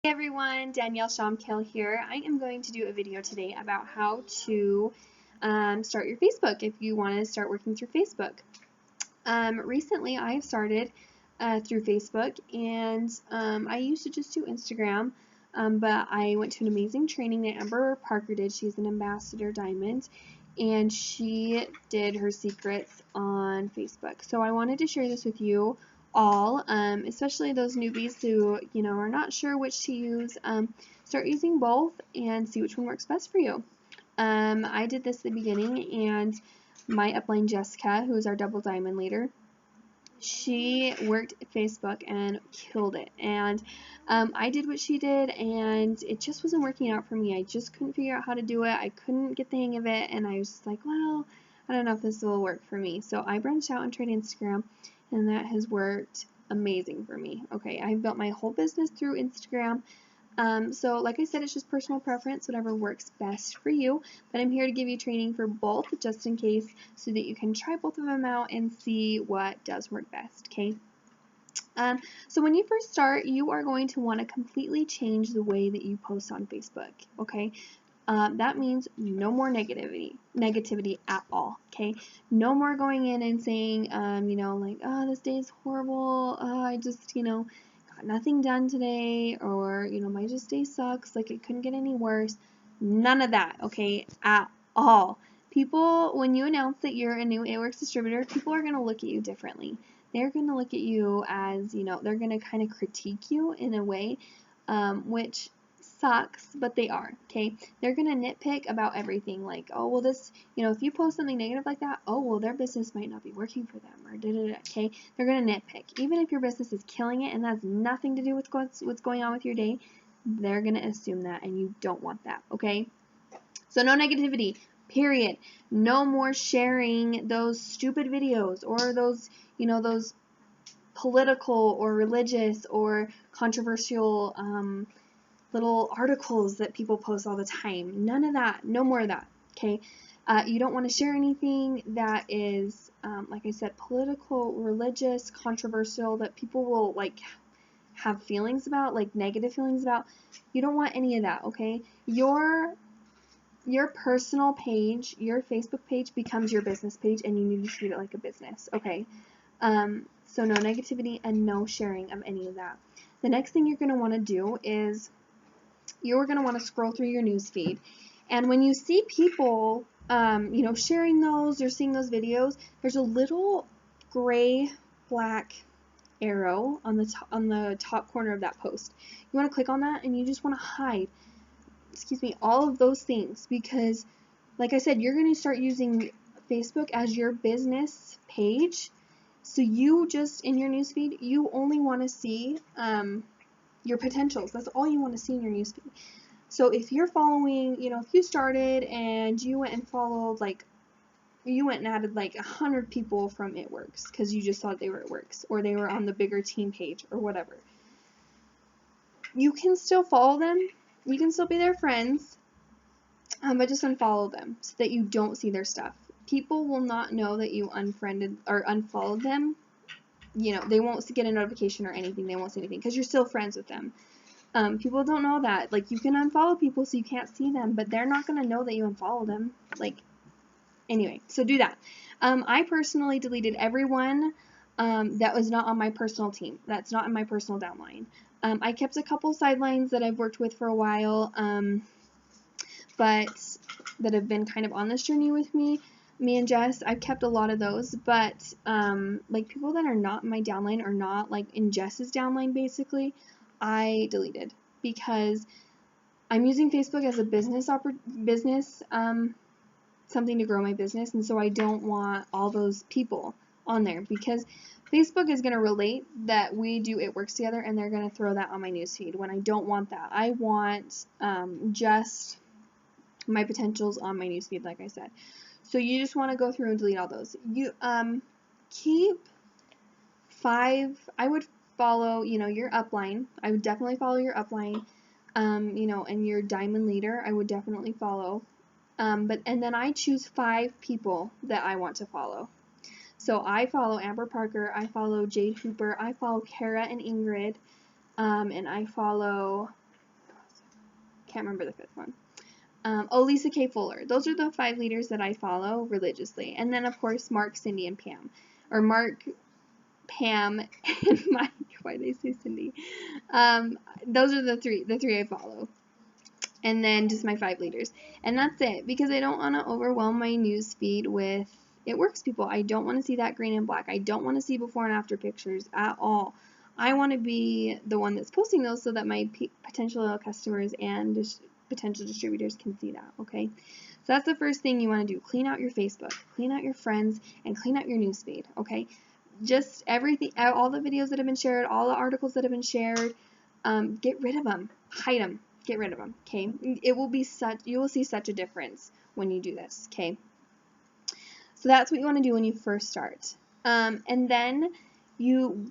Hey everyone, Danielle Shomkill here. I am going to do a video today about how to start your Facebook if you want to start working through Facebook. Recently I've started through Facebook, and I used to just do Instagram, but I went to an amazing training that Amber Parker did. She's an ambassador diamond, and she did her secrets on Facebook. So I wanted to share this with you all, especially those newbies who are not sure which to use. Start using both and see which one works best for you. I did this at the beginning, and my upline Jessica, who is our double diamond leader, she worked Facebook and killed it. And I did what she did, and it just wasn't working out for me. I just couldn't figure out how to do it. I couldn't get the hang of it, and I was just like, well, I don't know if this will work for me. So I branched out and tried Instagram, and that has worked amazing for me. Okay, I've built my whole business through Instagram. So like I said, it's just personal preference, whatever works best for you, but I'm here to give you training for both just in case, so that you can try both of them out and see what does work best, okay? So when you first start, you are going to want to completely change the way that you post on Facebook, okay? That means no more negativity at all, okay? No more going in and saying, like, oh, this day is horrible, I just, got nothing done today, or, my day sucks, like, it couldn't get any worse. None of that, okay, at all. People, when you announce that you're a new AWorks distributor, people are going to look at you differently. They're going to look at you as, they're going to kind of critique you in a way, which sucks, but they are, okay? They're going to nitpick about everything, like, oh, well, this, if you post something negative like that, oh, well, their business might not be working for them, or da-da-da, okay? They're going to nitpick. Even if your business is killing it and that has nothing to do with what's going on with your day, they're going to assume that, and you don't want that, okay? So no negativity, period. No more sharing those stupid videos, or those, those political or religious or controversial little articles that people post all the time. None of that. No more of that. Okay? You don't want to share anything that is, like I said, political, religious, controversial, that people will like have feelings about, like negative feelings about. You don't want any of that. Okay? Your personal page, your Facebook page, becomes your business page, and you need to treat it like a business. Okay? So no negativity and no sharing of any of that. The next thing you're going to want to do is you're going to want to scroll through your news feed. And when you see people, sharing those or seeing those videos, there's a little gray black arrow on the top corner of that post. You want to click on that, and you just want to hide, all of those things, because like I said, you're going to start using Facebook as your business page. So you just, in your newsfeed, you only want to see your potentials. That's all you want to see in your newsfeed. So if you're following, if you started and you went and followed, like, you went and added like 100 people from It Works because you just thought they were It Works, or they were on the bigger team page or whatever, you can still follow them. You can still be their friends, but just unfollow them so that you don't see their stuff. People will not know that you unfriended or unfollowed them. They won't get a notification or anything. They won't see anything because you're still friends with them. People don't know that. Like, you can unfollow people so you can't see them, but they're not going to know that you unfollowed them. Like, anyway, so do that. I personally deleted everyone that was not on my personal team. That's not in my personal downline. I kept a couple sidelines that I've worked with for a while, but that have been kind of on this journey with me and Jess. I've kept a lot of those, but like, people that are not in my downline, or not like in Jess's downline, basically, I deleted, because I'm using Facebook as a business something to grow my business, and so I don't want all those people on there, because Facebook is going to relate that we do It Works together, and they're going to throw that on my newsfeed when I don't want that. I want just my potentials on my newsfeed, like I said. So you just want to go through and delete all those. You keep 5. I would follow, your upline. I would definitely follow your upline. And your diamond leader, I would definitely follow. And then I choose 5 people that I want to follow. So I follow Amber Parker, I follow Jade Hooper, I follow Kara and Ingrid, and I follow Can't remember the 5th one. Oh, Lisa K. Fuller. Those are the 5 leaders that I follow religiously. And then, of course, Mark, Cindy, and Pam. Or Mark, Pam, and Mike. Why did I say Cindy? Those are the three I follow. And then just my 5 leaders. And that's it, because I don't want to overwhelm my news feed with It Works people. I don't want to see that green and black. I don't want to see before and after pictures at all. I want to be the one that's posting those so that my potential customers and potential distributors can see that, okay? So that's the first thing you want to do. Clean out your Facebook, clean out your friends, and clean out your newsfeed, okay? Just everything, all the videos that have been shared, all the articles that have been shared, get rid of them, hide them, get rid of them, okay? You will see such a difference when you do this, okay? So that's what you want to do when you first start. And then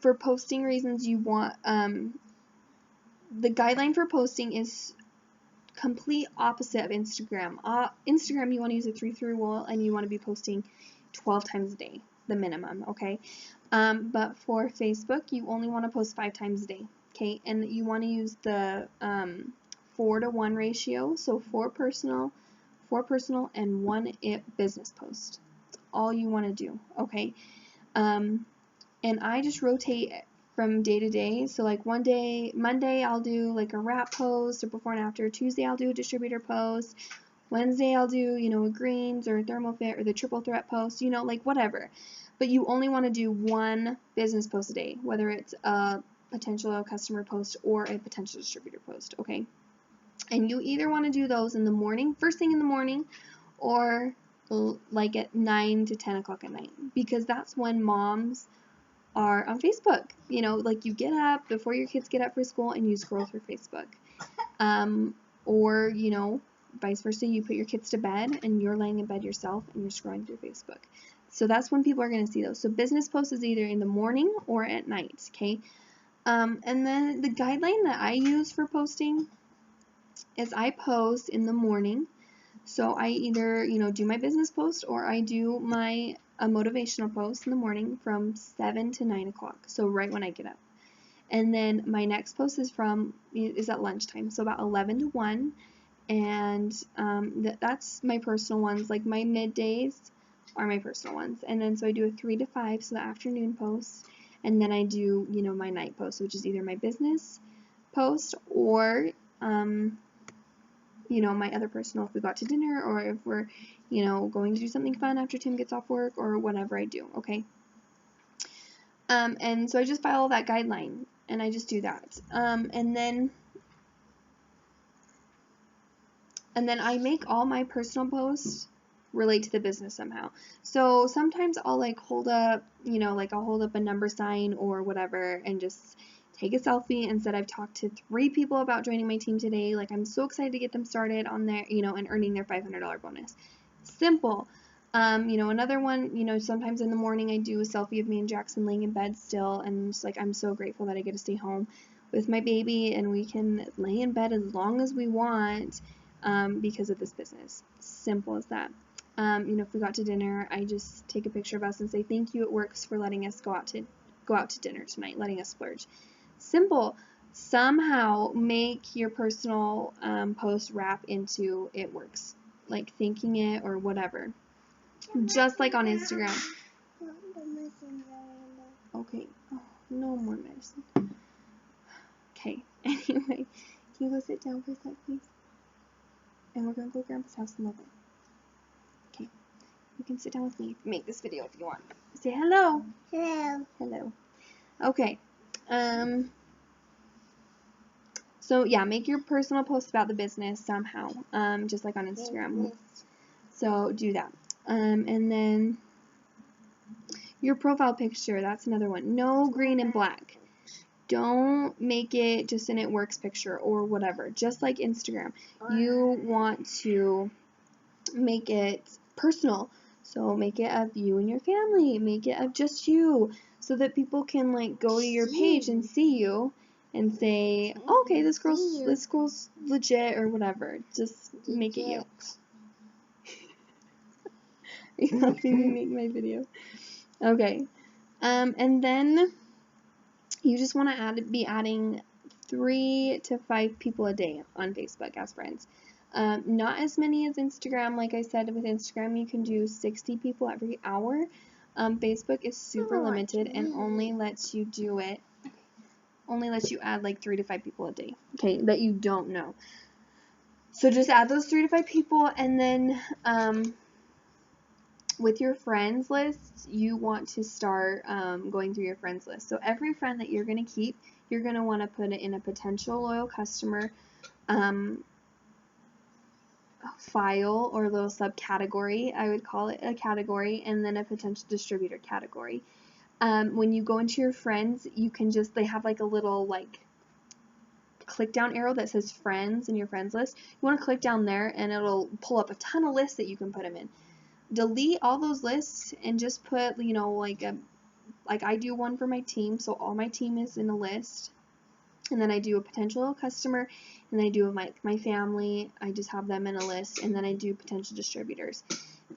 for posting reasons, you want, the guideline for posting is complete opposite of Instagram. Instagram, you want to use a 3-3 rule, and you want to be posting 12 times a day, the minimum, okay? But for Facebook, you only want to post 5 times a day, okay? And you want to use the 4-to-1 ratio, so 4 personal, and 1 business post. That's all you want to do, okay? And I just rotate from day to day. So like one day, Monday, I'll do like a wrap post, a before and after. Tuesday, I'll do a distributor post. Wednesday, I'll do, a greens or a ThermoFit or the triple threat post, like whatever. But you only want to do 1 business post a day, whether it's a potential customer post or a potential distributor post, okay? And you either want to do those in the morning, first thing in the morning, or like at 9 to 10 o'clock at night, because that's when moms are on Facebook. Like you get up before your kids get up for school and you scroll through Facebook. Or, vice versa, you put your kids to bed and you're laying in bed yourself and you're scrolling through Facebook. So that's when people are going to see those. So business posts is either in the morning or at night, okay? And then the guideline that I use for posting is I post in the morning. So I either, do my business post or I do a motivational post in the morning from 7 to 9 o'clock, so right when I get up. And then my next post is at lunchtime, so about 11 to 1, and that's my personal ones. Like my middays are my personal ones, and then so I do a 3 to 5, so the afternoon post, and then I do, my night post, which is either my business post or my other personal, if we go out to dinner or if we're, going to do something fun after Tim gets off work or whatever I do, okay? And so I just follow that guideline and I just do that. And then I make all my personal posts relate to the business somehow. So sometimes I'll hold up, I'll hold up a number sign or whatever and just take a selfie and said I've talked to 3 people about joining my team today. Like I'm so excited to get them started on their, and earning their $500 bonus. Simple. Another one, sometimes in the morning I do a selfie of me and Jackson laying in bed still, and just I'm so grateful that I get to stay home with my baby and we can lay in bed as long as we want because of this business. Simple as that. If we got to dinner, I just take a picture of us and say thank you, It Works, for letting us go out to dinner tonight, letting us splurge. Simple. Somehow make your personal post wrap into It Works, like thanking it or whatever, just like on Instagram. Okay. Oh, no more medicine. Okay. Anyway, can you go sit down for a sec, please? And we're gonna go to Grandpa's house in a little bit. Okay. You can sit down with me. Make this video if you want. Say hello. Hello. Hello. Okay. So yeah, make your personal post about the business somehow, just like on Instagram. So do that. And then your profile picture, that's another one. No green and black. Don't make it just an It Works picture or whatever. Just like Instagram, you want to make it personal. So make it of you and your family. Make it of just you, so that people can go to your page and see you and say, oh, okay, this girl's legit or whatever. Just make it you. Are you helping me make my video? Okay. And then you just want to be adding 3 to 5 people a day on Facebook as friends. Not as many as Instagram. Like I said, with Instagram, you can do 60 people every hour. Facebook is super limited and only lets you do it, only lets you add like 3 to 5 people a day, okay, that you don't know. So just add those 3 to 5 people, and then with your friends list, you want to start going through your friends list. So every friend that you're going to keep, you're going to want to put it in a potential loyal customer file or little subcategory. I would call it a category, and then a potential distributor category. When you go into your friends, you can just, they have like a little like click down arrow that says friends in your friends list. You want to click down there and it'll pull up a ton of lists that you can put them in. Delete all those lists and just put, you know, like I do one for my team, so all my team is in a list. And then I do a potential customer, and then I do my family, I just have them in a list, and then I do potential distributors.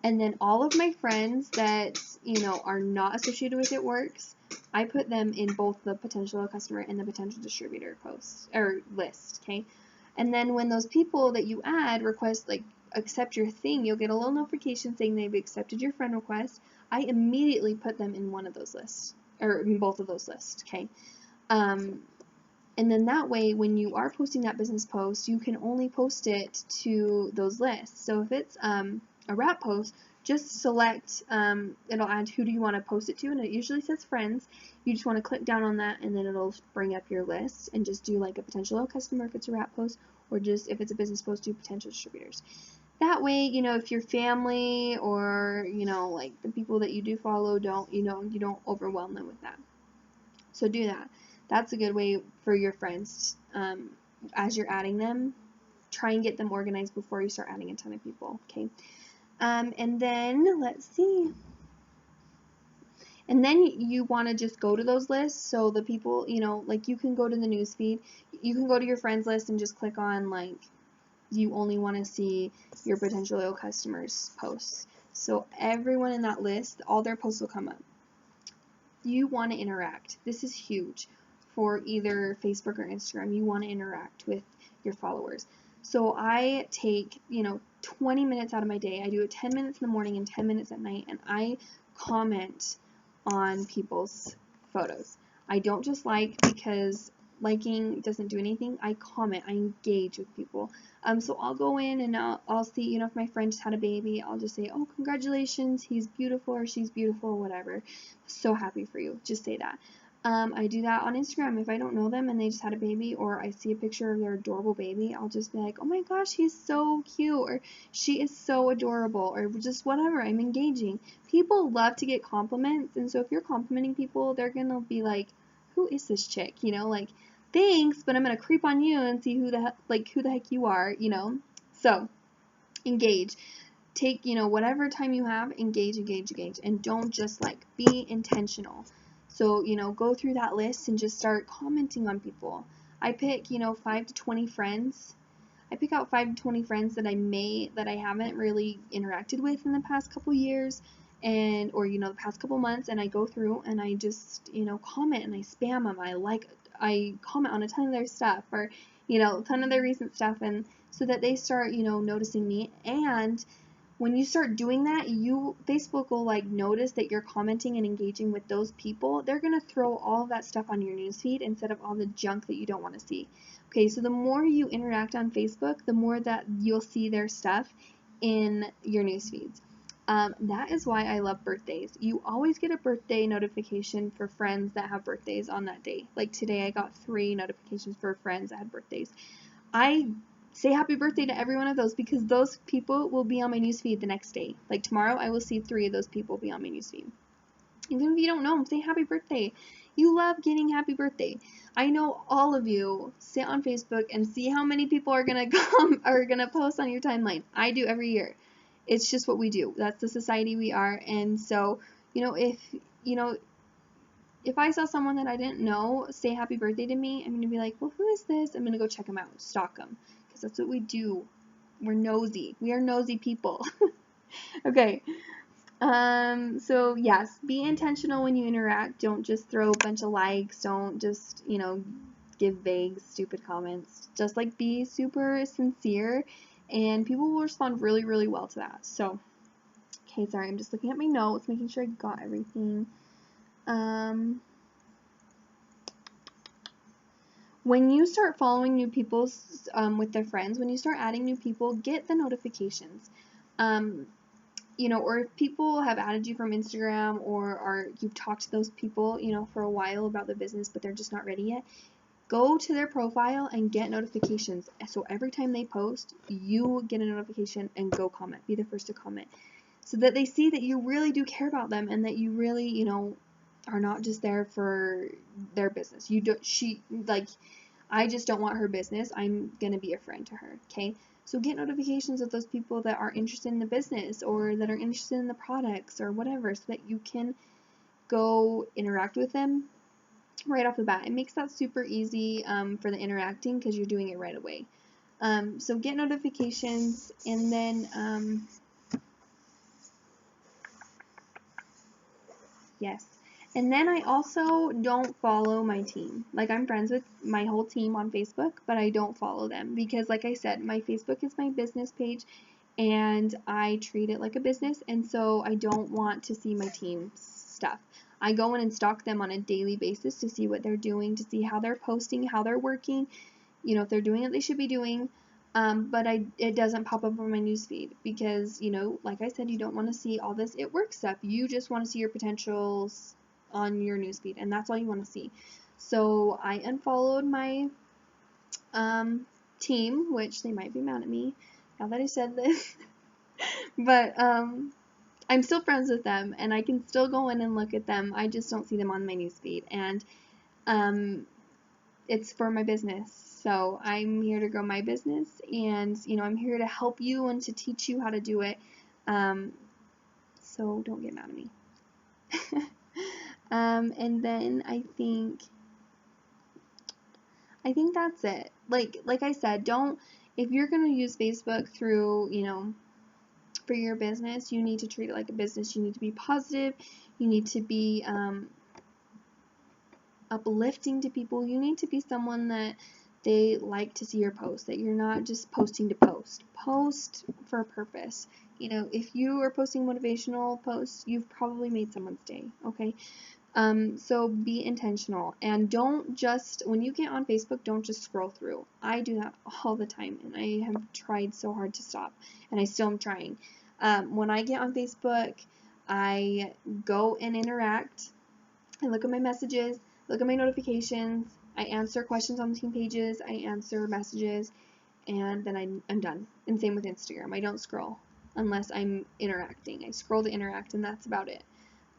And then all of my friends that, you know, are not associated with It Works, I put them in both the potential customer and the potential distributor post or list, okay? And then when those people that you add request, like, accept your thing, you'll get a little notification saying they've accepted your friend request. I immediately put them in one of those lists, or in both of those lists, okay? And then that way, when you are posting that business post, you can only post it to those lists. So if it's a wrap post, just select, it'll add who do you want to post it to, and it usually says friends. You just want to click down on that, and then it'll bring up your list, and just do like a potential customer if it's a wrap post, or just if it's a business post, do potential distributors. That way, you know, if your family or, you know, like the people that you do follow don't, you know, you don't overwhelm them with that. So do that. That's a good way for your friends, as you're adding them. Try and get them organized before you start adding a ton of people, okay? And then, let's see. And then you want to just go to those lists. So the people, you know, like you can go to the newsfeed. You can go to your friends list and just click on, like, you only want to see your potential loyal customers' posts. So everyone in that list, all their posts will come up. You want to interact. This is huge for either Facebook or Instagram. You want to interact with your followers. So I take, you know, 20 minutes out of my day. I do it 10 minutes in the morning and 10 minutes at night, and I comment on people's photos. I don't just like, because liking doesn't do anything. I comment, I engage with people. So I'll go in and I'll see, you know, if my friend just had a baby, I'll just say, oh, congratulations, he's beautiful or she's beautiful, whatever. So happy for you. Just say that. I do that on Instagram. If I don't know them and they just had a baby, or I see a picture of their adorable baby, I'll just be like, oh my gosh, he's so cute, or she is so adorable, or just whatever. I'm engaging. People love to get compliments, and so if you're complimenting people, they're gonna be like, who is this chick? You know, like, thanks, but I'm gonna creep on you and see who the heck you are, you know. So engage. Take, you know, whatever time you have, engage, and don't just like, be intentional. So, you know, go through that list and just start commenting on people. I pick, you know, 5 to 20 friends. I pick out 5 to 20 friends that I haven't really interacted with in the past couple years, or, you know, the past couple months, and I go through and I just, you know, comment and I spam them. I comment on a ton of their stuff, or, you know, a ton of their recent stuff, and so that they start, you know, noticing me. And when you start doing that, Facebook will like notice that you're commenting and engaging with those people. They're gonna throw all of that stuff on your newsfeed instead of all the junk that you don't want to see. Okay, so the more you interact on Facebook, the more that you'll see their stuff in your newsfeeds. That is why I love birthdays. You always get a birthday notification for friends that have birthdays on that day. Like today, I got 3 notifications for friends that had birthdays. I say happy birthday to every one of those, because those people will be on my newsfeed the next day. Like tomorrow, I will see 3 of those people be on my newsfeed. Even if you don't know them, say happy birthday. You love getting happy birthday. I know all of you sit on Facebook and see how many people are gonna post on your timeline. I do every year. It's just what we do. That's the society we are. And so, you know, if I saw someone that I didn't know say happy birthday to me, I'm gonna be like, well, who is this? I'm gonna go check them out, stalk them, because that's what we do. We're nosy. We are nosy people. Okay. So yes, be intentional when you interact. Don't just throw a bunch of likes. Don't just, you know, give vague, stupid comments. Just like be super sincere, and people will respond really, really well to that. So, okay, sorry, I'm just looking at my notes, making sure I got everything. When you start following new people with their friends, when you start adding new people, get the notifications. You know, or if people have added you from Instagram, or you've talked to those people, you know, for a while about the business, but they're just not ready yet, go to their profile and get notifications. So every time they post, you get a notification and go comment. Be the first to comment, so that they see that you really do care about them and that you really, you know, are not just there for their business. You don't, I just don't want her business. I'm going to be a friend to her, okay? So get notifications of those people that are interested in the business or that are interested in the products or whatever, so that you can go interact with them right off the bat. It makes that super easy for the interacting, because you're doing it right away. So get notifications, and then yes. And then I also don't follow my team. Like, I'm friends with my whole team on Facebook, but I don't follow them because, like I said, my Facebook is my business page and I treat it like a business, and so I don't want to see my team's stuff. I go in and stalk them on a daily basis to see what they're doing, to see how they're posting, how they're working, you know, if they're doing what they should be doing. But it doesn't pop up on my newsfeed because, you know, like I said, you don't want to see all this it work stuff. You just want to see your potentials on your newsfeed, and that's all you want to see. So I unfollowed my team, which they might be mad at me now that I said this, but I'm still friends with them, and I can still go in and look at them. I just don't see them on my newsfeed, and it's for my business. So I'm here to grow my business, and, you know, I'm here to help you and to teach you how to do it. So don't get mad at me. And then I think that's it. Like I said, if you're going to use Facebook through, you know, for your business, you need to treat it like a business. You need to be positive. You need to be uplifting to people. You need to be someone that they like to see your post, that you're not just posting to post. Post for a purpose. You know, if you are posting motivational posts, you've probably made someone's day, okay? So be intentional, and don't just, when you get on Facebook, don't just scroll through. I do that all the time, and I have tried so hard to stop, and I still am trying. When I get on Facebook, I go and interact. I look at my messages, look at my notifications, I answer questions on the team pages, I answer messages, and then I'm done. And same with Instagram. I don't scroll unless I'm interacting. I scroll to interact, and that's about it.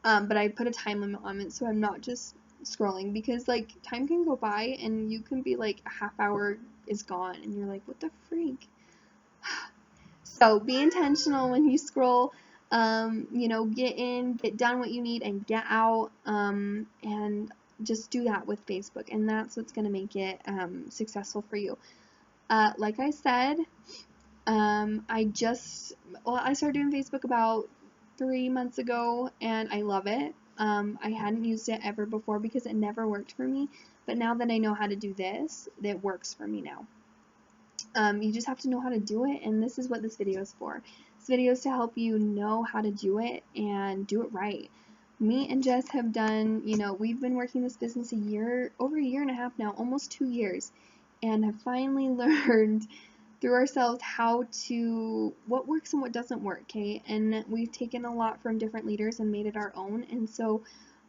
But I put a time limit on it, so I'm not just scrolling, because, like, time can go by and you can be like, a half hour is gone and you're like, what the freak? So be intentional when you scroll. You know, get done what you need, and get out, and just do that with Facebook, and that's what's going to make it successful for you. Like I said, I started doing Facebook about 3 months ago, and I love it. I hadn't used it ever before because it never worked for me, but now that I know how to do this, it works for me now. You just have to know how to do it, and this is what this video is for. This video is to help you know how to do it and do it right. Me and Jess have done, you know, we've been working this business over a year and a half now, almost 2 years, and have finally learned through ourselves what works and what doesn't work, okay? And we've taken a lot from different leaders and made it our own, and so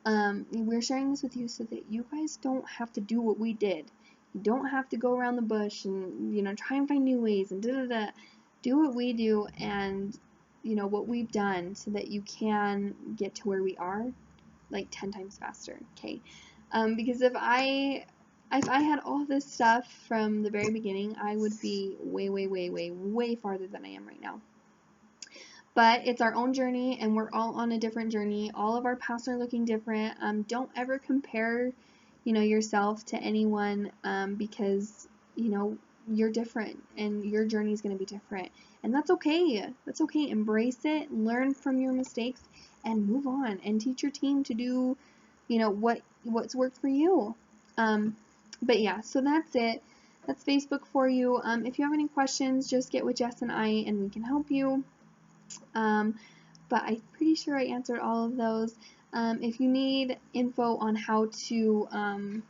we're sharing this with you so that you guys don't have to do what we did. You don't have to go around the bush and, you know, try and find new ways and da-da-da. Do what we do and, you know, what we've done, so that you can get to where we are, like 10 times faster, okay? Because if I had all this stuff from the very beginning, I would be way, way, way, way, way farther than I am right now. But it's our own journey, and we're all on a different journey. All of our paths are looking different. Don't ever compare, you know, yourself to anyone, because, you know, you're different and your journey is going to be different. And that's okay. That's okay. Embrace it, learn from your mistakes, and move on, and teach your team to do, you know, what's worked for you. But yeah, so that's it. That's Facebook for you. If you have any questions, just get with Jess and I, and we can help you. But I'm pretty sure I answered all of those. If you need info on how to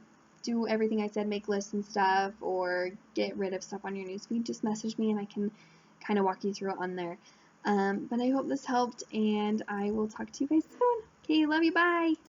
do everything I said, make lists and stuff, or get rid of stuff on your newsfeed, just message me and I can kind of walk you through it on there. But I hope this helped, and I will talk to you guys soon. Okay, love you, bye!